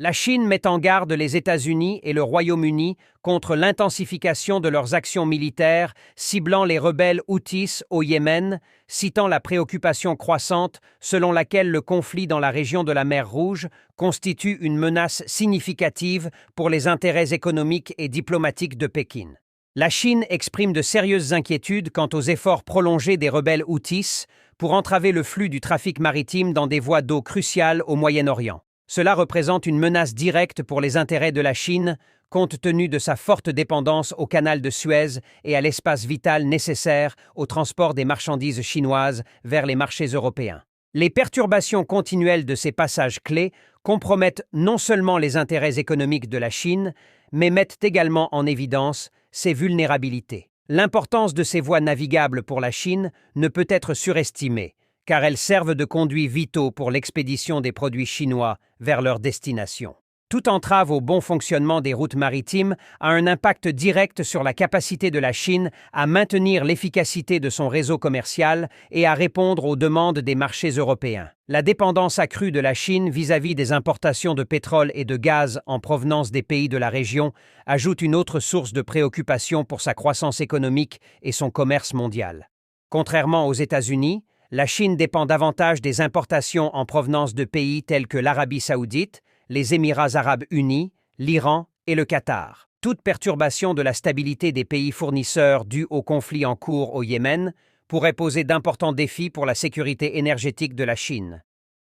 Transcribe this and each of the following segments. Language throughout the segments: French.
La Chine met en garde les États-Unis et le Royaume-Uni contre l'intensification de leurs actions militaires ciblant les rebelles Houthis au Yémen, citant la préoccupation croissante selon laquelle le conflit dans la région de la mer Rouge constitue une menace significative pour les intérêts économiques et diplomatiques de Pékin. La Chine exprime de sérieuses inquiétudes quant aux efforts prolongés des rebelles Houthis pour entraver le flux du trafic maritime dans des voies d'eau cruciales au Moyen-Orient. Cela représente une menace directe pour les intérêts de la Chine, compte tenu de sa forte dépendance au canal de Suez et à l'espace vital nécessaire au transport des marchandises chinoises vers les marchés européens. Les perturbations continuelles de ces passages clés compromettent non seulement les intérêts économiques de la Chine, mais mettent également en évidence ses vulnérabilités. L'importance de ces voies navigables pour la Chine ne peut être surestimée, car elles servent de conduits vitaux pour l'expédition des produits chinois vers leur destination. Toute entrave au bon fonctionnement des routes maritimes a un impact direct sur la capacité de la Chine à maintenir l'efficacité de son réseau commercial et à répondre aux demandes des marchés européens. La dépendance accrue de la Chine vis-à-vis des importations de pétrole et de gaz en provenance des pays de la région ajoute une autre source de préoccupation pour sa croissance économique et son commerce mondial. Contrairement aux États-Unis, la Chine dépend davantage des importations en provenance de pays tels que l'Arabie saoudite, les Émirats arabes unis, l'Iran et le Qatar. Toute perturbation de la stabilité des pays fournisseurs due au conflit en cours au Yémen pourrait poser d'importants défis pour la sécurité énergétique de la Chine.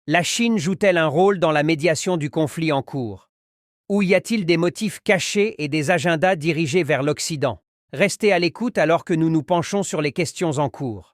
La Chine joue-t-elle un rôle dans la médiation du conflit en cours? Ou y a-t-il des motifs cachés et des agendas dirigés vers l'Occident? Restez à l'écoute alors que nous nous penchons sur les questions en cours.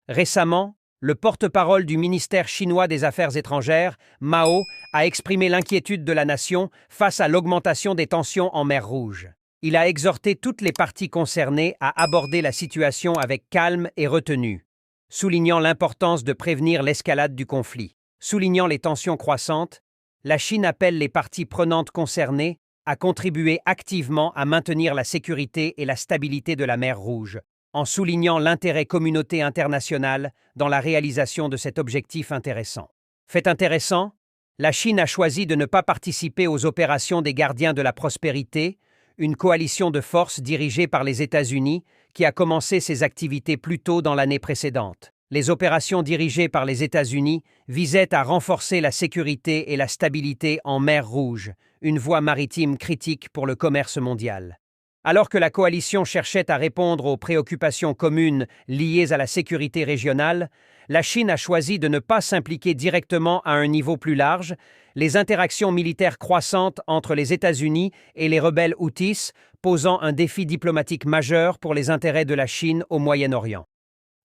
Récemment, le porte-parole du ministère chinois des Affaires étrangères, Mao, a exprimé l'inquiétude de la nation face à l'augmentation des tensions en mer Rouge. Il a exhorté toutes les parties concernées à aborder la situation avec calme et retenue, soulignant l'importance de prévenir l'escalade du conflit. Soulignant les tensions croissantes, la Chine appelle les parties prenantes concernées à contribuer activement à maintenir la sécurité et la stabilité de la mer Rouge, en soulignant l'intérêt communauté internationale dans la réalisation de cet objectif intéressant. Fait intéressant, la Chine a choisi de ne pas participer aux opérations des Gardiens de la Prospérité, une coalition de forces dirigée par les États-Unis qui a commencé ses activités plus tôt dans l'année précédente. Les opérations dirigées par les États-Unis visaient à renforcer la sécurité et la stabilité en mer Rouge, une voie maritime critique pour le commerce mondial. Alors que la coalition cherchait à répondre aux préoccupations communes liées à la sécurité régionale, la Chine a choisi de ne pas s'impliquer directement à un niveau plus large. Les interactions militaires croissantes entre les États-Unis et les rebelles Houthis posant un défi diplomatique majeur pour les intérêts de la Chine au Moyen-Orient.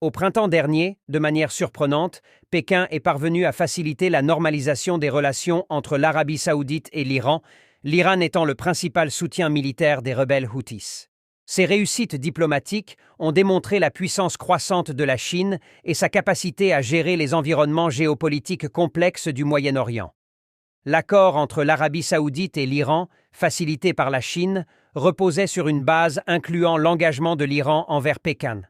Au printemps dernier, de manière surprenante, Pékin est parvenu à faciliter la normalisation des relations entre l'Arabie saoudite et l'Iran étant le principal soutien militaire des rebelles Houthis. Ces réussites diplomatiques ont démontré la puissance croissante de la Chine et sa capacité à gérer les environnements géopolitiques complexes du Moyen-Orient. L'accord entre l'Arabie saoudite et l'Iran, facilité par la Chine, reposait sur une base incluant l'engagement de l'Iran envers Pékin.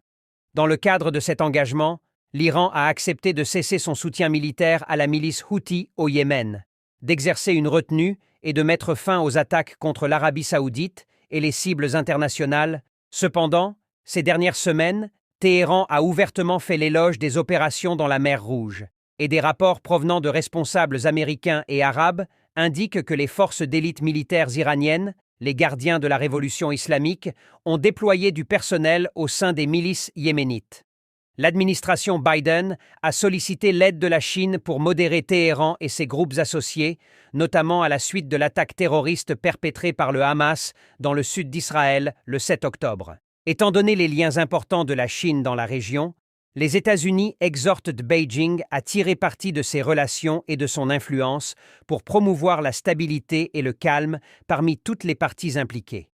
Dans le cadre de cet engagement, l'Iran a accepté de cesser son soutien militaire à la milice Houthi au Yémen, d'exercer une retenue et de mettre fin aux attaques contre l'Arabie saoudite et les cibles internationales. Cependant, ces dernières semaines, Téhéran a ouvertement fait l'éloge des opérations dans la mer Rouge, et des rapports provenant de responsables américains et arabes indiquent que les forces d'élite militaires iraniennes, les gardiens de la révolution islamique, ont déployé du personnel au sein des milices yéménites. L'administration Biden a sollicité l'aide de la Chine pour modérer Téhéran et ses groupes associés, notamment à la suite de l'attaque terroriste perpétrée par le Hamas dans le sud d'Israël le 7 octobre. Étant donné les liens importants de la Chine dans la région, les États-Unis exhortent Beijing à tirer parti de ses relations et de son influence pour promouvoir la stabilité et le calme parmi toutes les parties impliquées.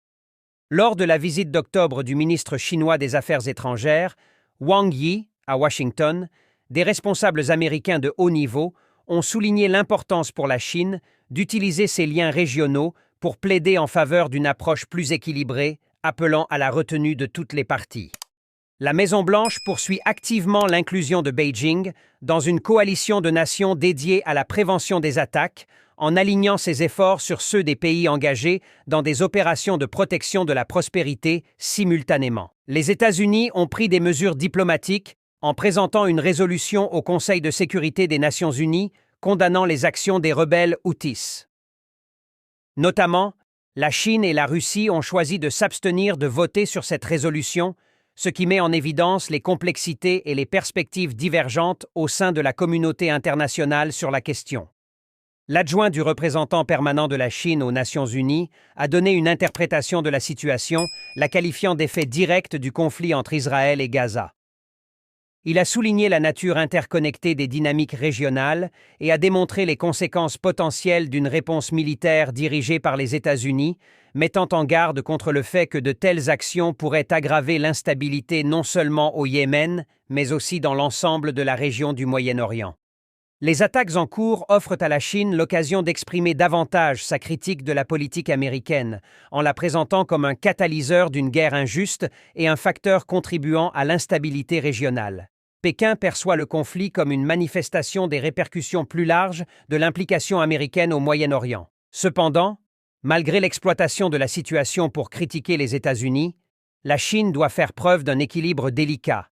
Lors de la visite d'octobre du ministre chinois des Affaires étrangères, Wang Yi, à Washington, des responsables américains de haut niveau ont souligné l'importance pour la Chine d'utiliser ses liens régionaux pour plaider en faveur d'une approche plus équilibrée, appelant à la retenue de toutes les parties. La Maison-Blanche poursuit activement l'inclusion de Beijing dans une coalition de nations dédiée à la prévention des attaques, en alignant ses efforts sur ceux des pays engagés dans des opérations de protection de la prospérité simultanément. Les États-Unis ont pris des mesures diplomatiques en présentant une résolution au Conseil de sécurité des Nations Unies condamnant les actions des rebelles Houthis. Notamment, la Chine et la Russie ont choisi de s'abstenir de voter sur cette résolution, ce qui met en évidence les complexités et les perspectives divergentes au sein de la communauté internationale sur la question. L'adjoint du représentant permanent de la Chine aux Nations Unies a donné une interprétation de la situation, la qualifiant d'effet direct du conflit entre Israël et Gaza. Il a souligné la nature interconnectée des dynamiques régionales et a démontré les conséquences potentielles d'une réponse militaire dirigée par les États-Unis, mettant en garde contre le fait que de telles actions pourraient aggraver l'instabilité non seulement au Yémen, mais aussi dans l'ensemble de la région du Moyen-Orient. Les attaques en cours offrent à la Chine l'occasion d'exprimer davantage sa critique de la politique américaine, en la présentant comme un catalyseur d'une guerre injuste et un facteur contribuant à l'instabilité régionale. Pékin perçoit le conflit comme une manifestation des répercussions plus larges de l'implication américaine au Moyen-Orient. Cependant, malgré l'exploitation de la situation pour critiquer les États-Unis, la Chine doit faire preuve d'un équilibre délicat,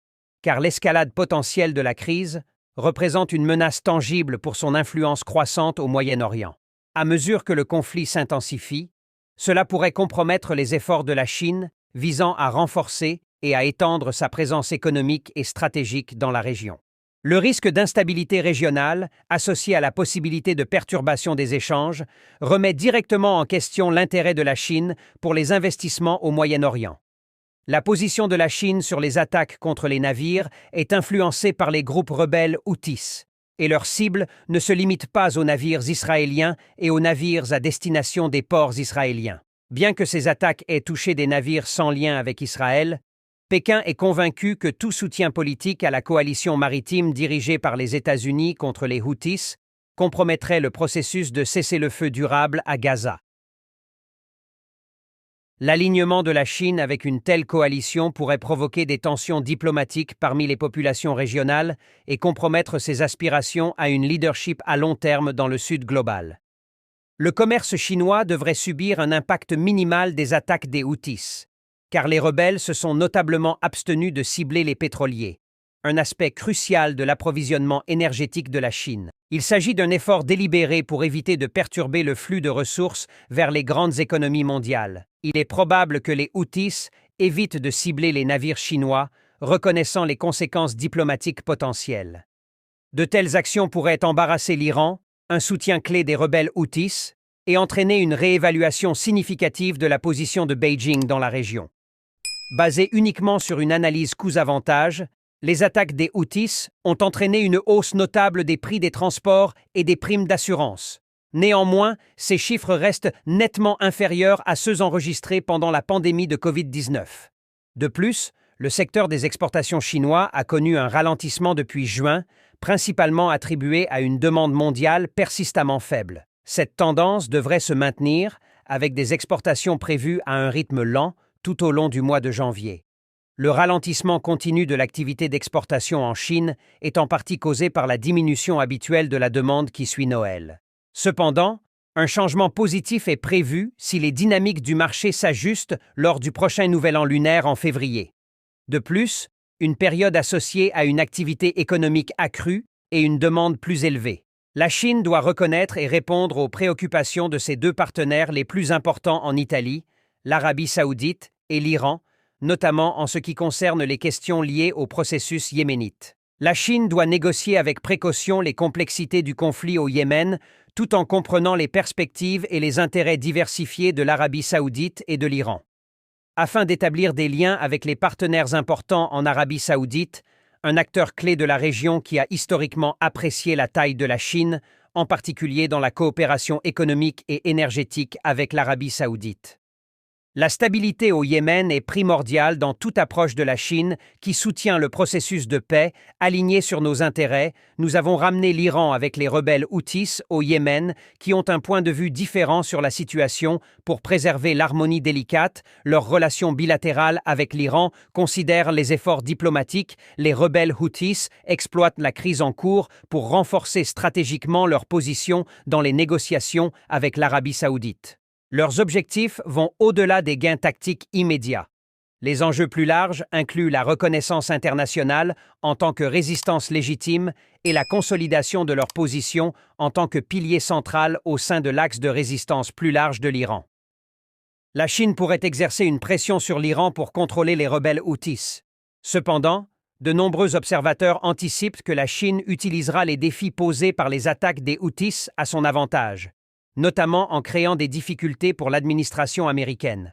car l'escalade potentielle de la crise représente une menace tangible pour son influence croissante au Moyen-Orient. À mesure que le conflit s'intensifie, cela pourrait compromettre les efforts de la Chine visant à renforcer et à étendre sa présence économique et stratégique dans la région. Le risque d'instabilité régionale, associé à la possibilité de perturbation des échanges, remet directement en question l'intérêt de la Chine pour les investissements au Moyen-Orient. La position de la Chine sur les attaques contre les navires est influencée par les groupes rebelles Houthis, et leur cible ne se limite pas aux navires israéliens et aux navires à destination des ports israéliens. Bien que ces attaques aient touché des navires sans lien avec Israël, Pékin est convaincu que tout soutien politique à la coalition maritime dirigée par les États-Unis contre les Houthis compromettrait le processus de cessez-le-feu durable à Gaza. L'alignement de la Chine avec une telle coalition pourrait provoquer des tensions diplomatiques parmi les populations régionales et compromettre ses aspirations à une leadership à long terme dans le Sud global. Le commerce chinois devrait subir un impact minimal des attaques des Houthis, car les rebelles se sont notablement abstenus de cibler les pétroliers, un aspect crucial de l'approvisionnement énergétique de la Chine. Il s'agit d'un effort délibéré pour éviter de perturber le flux de ressources vers les grandes économies mondiales. Il est probable que les Houthis évitent de cibler les navires chinois, reconnaissant les conséquences diplomatiques potentielles. De telles actions pourraient embarrasser l'Iran, un soutien clé des rebelles Houthis, et entraîner une réévaluation significative de la position de Beijing dans la région. Basée uniquement sur une analyse coûts-avantages, les attaques des Houthis ont entraîné une hausse notable des prix des transports et des primes d'assurance. Néanmoins, ces chiffres restent nettement inférieurs à ceux enregistrés pendant la pandémie de Covid-19. De plus, le secteur des exportations chinois a connu un ralentissement depuis juin, principalement attribué à une demande mondiale persistamment faible. Cette tendance devrait se maintenir, avec des exportations prévues à un rythme lent tout au long du mois de janvier. Le ralentissement continu de l'activité d'exportation en Chine est en partie causé par la diminution habituelle de la demande qui suit Noël. Cependant, un changement positif est prévu si les dynamiques du marché s'ajustent lors du prochain Nouvel An lunaire en février. De plus, une période associée à une activité économique accrue et une demande plus élevée. La Chine doit reconnaître et répondre aux préoccupations de ses deux partenaires les plus importants en Italie, l'Arabie saoudite et l'Iran, notamment en ce qui concerne les questions liées au processus yéménite. La Chine doit négocier avec précaution les complexités du conflit au Yémen, tout en comprenant les perspectives et les intérêts diversifiés de l'Arabie saoudite et de l'Iran. Afin d'établir des liens avec les partenaires importants en Arabie saoudite, un acteur clé de la région qui a historiquement apprécié la taille de la Chine, en particulier dans la coopération économique et énergétique avec l'Arabie saoudite. La stabilité au Yémen est primordiale dans toute approche de la Chine qui soutient le processus de paix aligné sur nos intérêts. Nous avons ramené l'Iran avec les rebelles Houthis au Yémen qui ont un point de vue différent sur la situation pour préserver l'harmonie délicate. Leur relation bilatérale avec l'Iran considère les efforts diplomatiques. Les rebelles Houthis exploitent la crise en cours pour renforcer stratégiquement leur position dans les négociations avec l'Arabie saoudite. Leurs objectifs vont au-delà des gains tactiques immédiats. Les enjeux plus larges incluent la reconnaissance internationale en tant que résistance légitime et la consolidation de leur position en tant que pilier central au sein de l'axe de résistance plus large de l'Iran. La Chine pourrait exercer une pression sur l'Iran pour contrôler les rebelles Houthis. Cependant, de nombreux observateurs anticipent que la Chine utilisera les défis posés par les attaques des Houthis à son avantage, notamment en créant des difficultés pour l'administration américaine.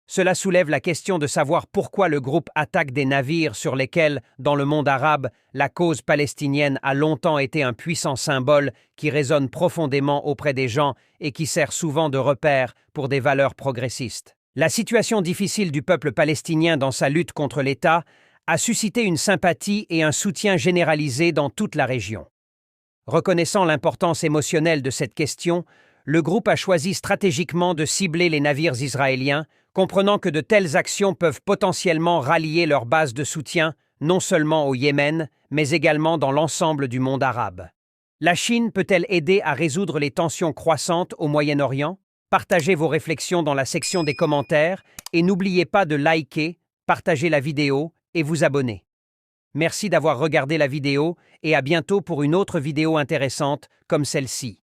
Cela soulève la question de savoir pourquoi le groupe attaque des navires sur lesquels, dans le monde arabe, la cause palestinienne a longtemps été un puissant symbole qui résonne profondément auprès des gens et qui sert souvent de repère pour des valeurs progressistes. La situation difficile du peuple palestinien dans sa lutte contre l'État a suscité une sympathie et un soutien généralisé dans toute la région. Reconnaissant l'importance émotionnelle de cette question, le groupe a choisi stratégiquement de cibler les navires israéliens, comprenant que de telles actions peuvent potentiellement rallier leur base de soutien, non seulement au Yémen, mais également dans l'ensemble du monde arabe. La Chine peut-elle aider à résoudre les tensions croissantes au Moyen-Orient? Partagez vos réflexions dans la section des commentaires et n'oubliez pas de liker, partager la vidéo et vous abonner. Merci d'avoir regardé la vidéo et à bientôt pour une autre vidéo intéressante comme celle-ci.